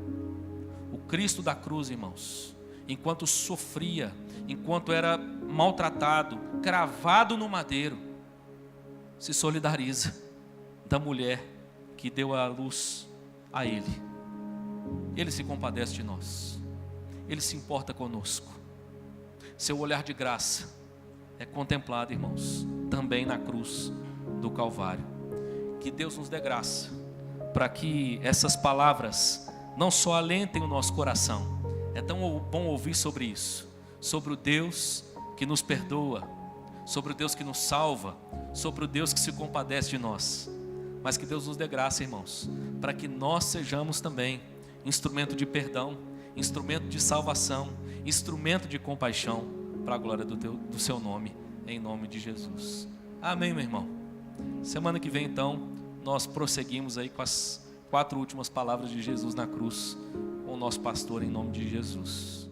S1: O Cristo da cruz, irmãos, enquanto sofria, enquanto era maltratado, cravado no madeiro, se solidariza da mulher que deu a luz a Ele. Ele se compadece de nós, Ele se importa conosco. Seu olhar de graça é contemplado, irmãos, também na cruz do Calvário. Que Deus nos dê graça para que essas palavras não só alentem o nosso coração. É tão bom ouvir sobre isso, sobre o Deus que nos perdoa, sobre o Deus que nos salva, sobre o Deus que se compadece de nós. Mas que Deus nos dê graça, irmãos, para que nós sejamos também instrumento de perdão, instrumento de salvação, instrumento de compaixão para a glória do seu nome, em nome de Jesus. Amém, meu irmão? Semana que vem, então, nós prosseguimos aí com as 4 últimas palavras de Jesus na cruz, com o nosso pastor, em nome de Jesus.